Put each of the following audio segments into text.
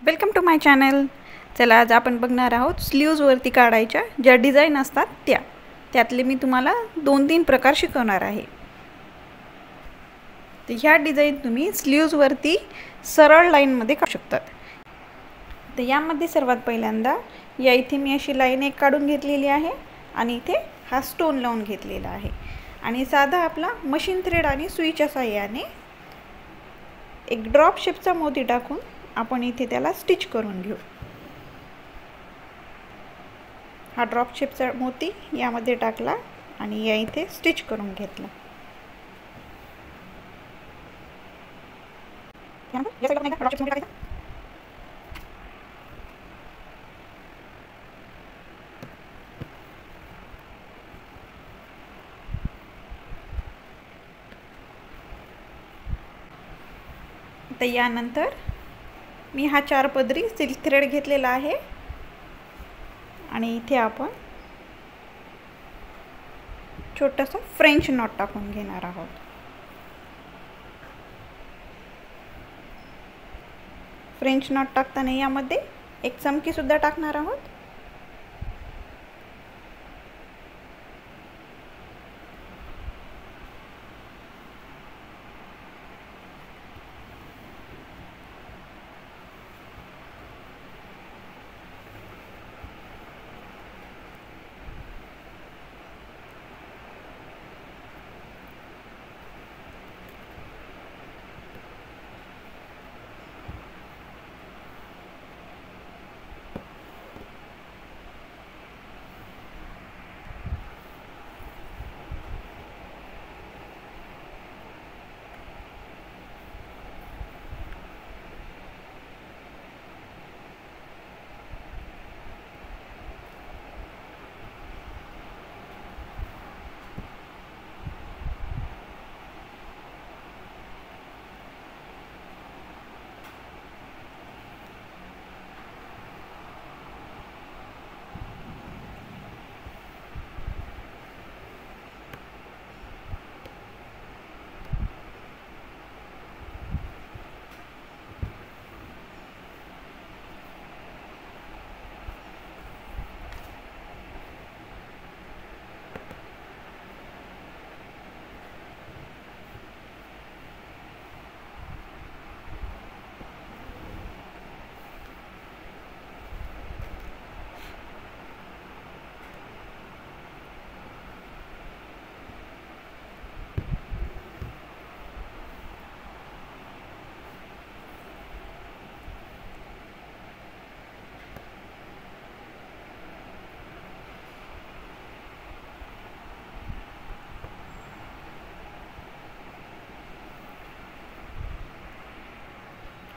Welcome to my channel. चला आज आपण बघणार आहोत स्लीव्जवरती काढायच्या ज्या डिझाईन असतात त्यातले मी तुम्हाला 2-3 प्रकार शिकवणार आहे। तर ह्या डिझाईन तुम्ही स्लीव्जवरती सरळ लाईनमध्ये काढू शकता। तर यामध्ये सर्वात पहिल्यांदा या इथे मी अशी लाईन एक काढून घेतलेली आहे आणि इथे हा स्टोन लावून घेतलेला आहे आणि साधा आपला मशीन थ्रेड आणि सुईच्या साहाय्याने एक ड्रॉप शेपचा मोती टाकून आपण इथे त्याला स्टिच करून घेऊ। हा ड्रॉप शेपचा मोती यामध्ये टाकला आणि या इथे स्टिच करून घेतला। तर यानंतर मी हा 4 पदरी सिल्क थ्रेड घेतलेला आहे आणि इथे आपण छोटासा फ्रेंच नॉट टाकून घेणार आहोत। फ्रेंच नॉट टाकताना यामध्ये एक चमकी सुद्धा टाकणार आहोत।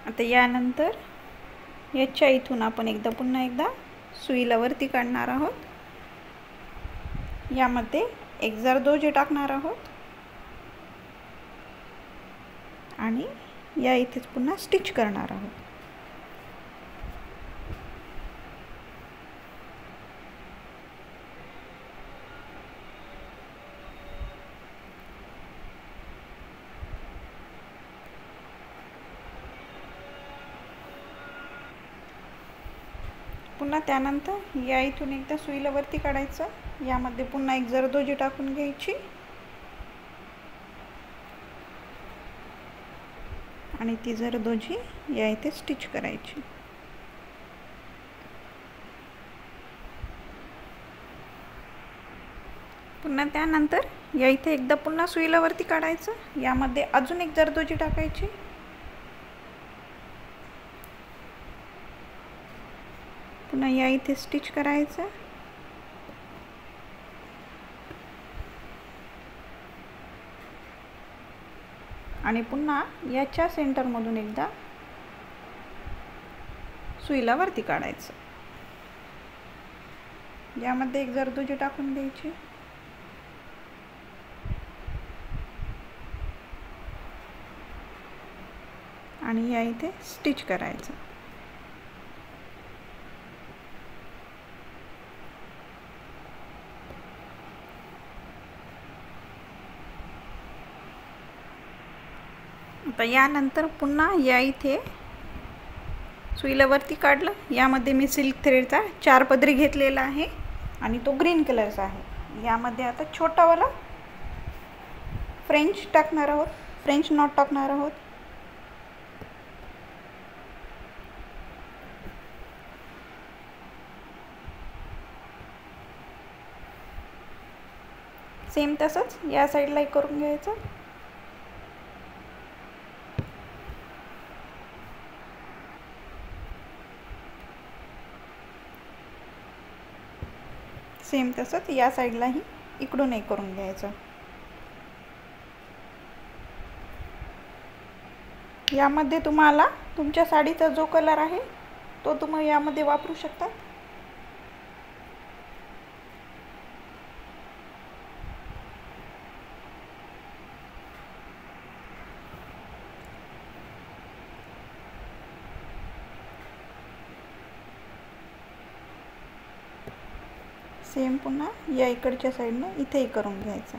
आता यानंतर याच्या इथून आपण पुन्हा एकदा सुईला वरती काढणार आहोत। यामध्ये एक जरदोजी टाकणार आहोत आणि या इथेच पुन्हा स्टिच करणार आहोत। पुन्हा त्यानंतर या इथून एकदा सुईला वरती काढायचं। यामध्ये पुन्हा एक जरदोजी टाकून घ्यायची आणि ती जरदोजी या इथे स्टिच करायची। पुन्हा त्यानंतर या इथे एकदा पुन्हा सुईला वरती काढायचं। यामध्ये अजून एक जरदोजी टाकायची पुन्हा या इथे स्टिच करायचं आणि पुन्हा याच्या सेंटर मधून एकदा सुईला वरती काढायचं। यामध्ये एक जरदोजी टाकून द्यायची आणि या इथे स्टिच करायचं। आता यानंतर पुन्हा या इथे सुईला वरती काढलं. यामध्ये मी सिल्क थ्रेडचा 4 पदरी घेतलेला आहे आणि तो ग्रीन कलरचा आहे. यामध्ये आता छोटावाला फ्रेंच टाकणार आहोत, फ्रेंच नॉट टाकणार आहोत. सेम तसंच या साईडलाही करून घ्यायचं. सेम तसंच या साईडलाही इकडूनही करून घ्यायचं. यामध्ये तुम्हाला तुमच्या साडीचा जो कलर आहे तो तुम्ही यामध्ये वापरू शकता. सेम पुन्हा या इकडच्या साईडने इथेही करून घ्यायचं.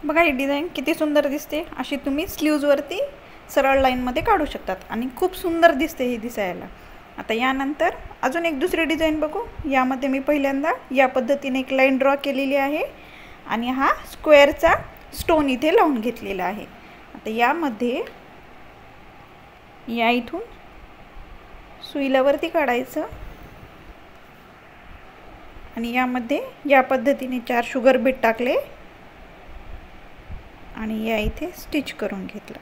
बघा ही डिझाईन किती सुंदर दिसते. अशी तुम्ही स्लीव्जवरती सरळ लाईनमध्ये काढू शकतात आणि खूप सुंदर दिसते ही दिसायला. आता यानंतर अजून एक दुसरी डिझाईन बघू. यामध्ये मी पहिल्यांदा या पद्धतीने एक लाईन ड्रॉ केलेली आहे आणि हा स्क्वेअरचा स्टोन इथे लावून घेतलेला आहे. आता यामध्ये या इथून सुईला वरती काढायचं आणि यामध्ये या पद्धतीने 4 शुगर बीट टाकले आणि या इथे स्टिच करून घेतलं.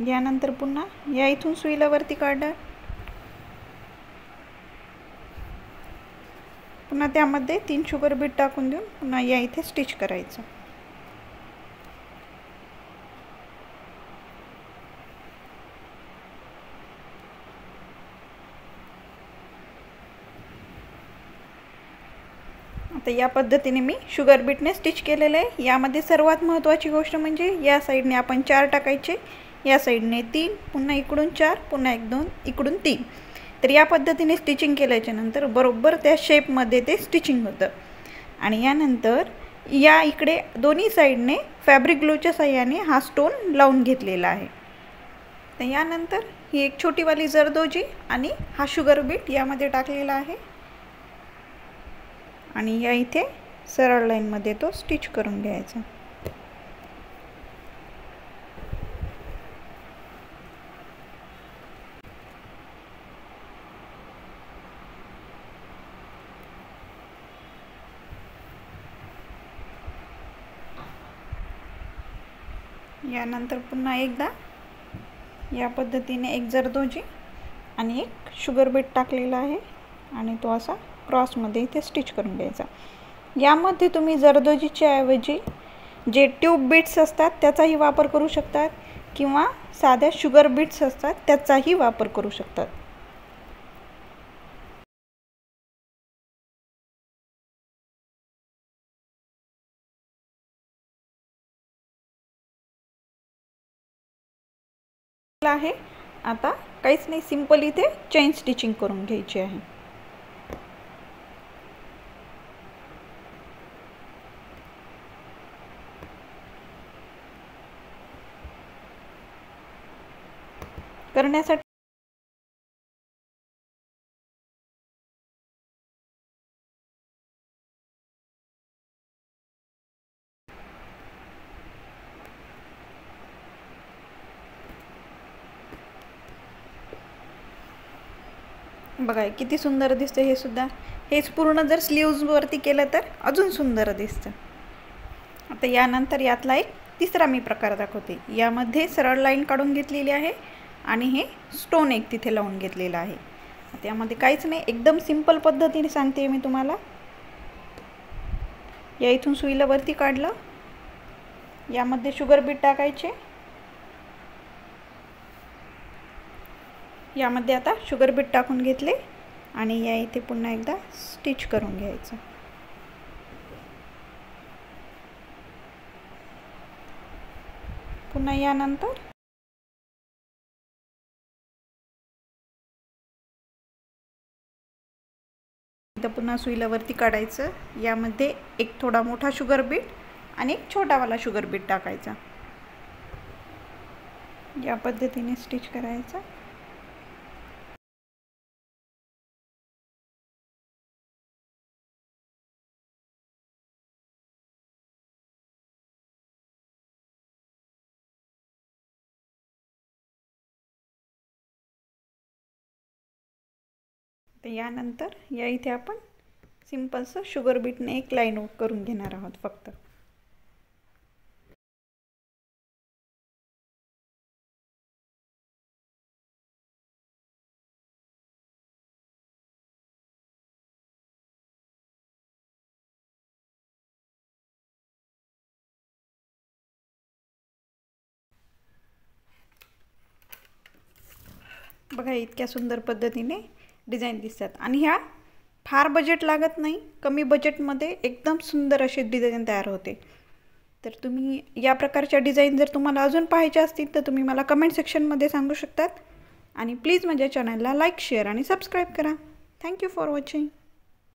यानंतर पुन्हा या इथून सुईला वरती काढलं. पुन्हा त्यामध्ये 3 शुगर बीट टाकून देऊन पुन्हा या इथे स्टिच करायचं. आता या पद्धतीने मी शुगर बीटने स्टिच केलेलं आहे. यामध्ये सर्वात महत्त्वाची गोष्ट म्हणजे या साईडने आपण 4 टाकायचे, या साईडने 3, पुन्हा इकडून 4, पुन्हा 1 2, इकडून 3. तर या पद्धतीने स्टिचिंग केल्याच्या नंतर बरोबर त्या शेपमध्ये ते स्टिचिंग होतं. आणि यानंतर या इकडे दोन्ही साईडने फॅब्रिक ग्लूच्या साह्याने हा स्टोन लावून घेतलेला आहे. तर यानंतर ही एक छोटीवाली जरदोजी आणि हा शुगर बीट यामध्ये टाकलेला आहे आणि या इथे सरळ लाईनमध्ये तो स्टिच करून घ्यायचा. यानंतर पुन्हा एकदा या पद्धतीने एक जरदोजी आणि एक शुगर बीट टाकलेला आहे आणि तो असा क्रॉसमध्ये इथे स्टिच करून घ्यायचा. यामध्ये तुम्ही जरदोजीच्या ऐवजी जे ट्यूब बीट्स असतात त्याचाही वापर करू शकतात किंवा साध्या शुगर बीट्स असतात त्याचाही वापर करू शकतात. आहे आता काहीच नाही, सिंपल इथे चेन स्टिचिंग करून घ्यायची आहे. करण्यासाठी बघा किती सुंदर दिसतं हे सुद्धा. हेच पूर्ण जर स्लीव्जवरती केलं तर अजून सुंदर दिसतं. आता यानंतर यातला एक तिसरा मी प्रकार दाखवते. यामध्ये सरळ लाईन काढून घेतलेली आहे आणि हे स्टोन एक तिथे लावून घेतलेला आहे. आता यामध्ये काहीच नाही, एकदम सिंपल पद्धतीने सांगते मी तुम्हाला. या इथून सुईला वरती काढलं, यामध्ये शुगर बीट टाकायचे. यामध्ये आता शुगर बीट टाकून घेतले आणि या इथे पुन्हा एकदा स्टिच करून घ्यायचं. पुन्हा यानंतर इथं पुन्हा सुईला वरती काढायचं. यामध्ये एक थोडा मोठा शुगर बीट आणि एक छोटावाला शुगर बीट टाकायचा. या पद्धतीने स्टिच करायचं. तर यानंतर या इथे आपण सिंपलचं शुगर बीटने एक लाईन करून घेणार आहोत फक्त. बघा इतक्या सुंदर पद्धतीने डिझाईन दिसतात आणि ह्या फार बजेट लागत नाही. कमी बजेटमध्ये एकदम सुंदर अशी डिझाईन तयार होते. तर तुम्ही या प्रकारच्या डिझाईन जर तुम्हाला अजून पाहायच्या असतील तर तुम्ही मला कमेंट सेक्शनमध्ये सांगू शकतात. आणि प्लीज माझ्या चॅनलला लाईक, शेअर आणि सबस्क्राईब करा. Thank you for watching.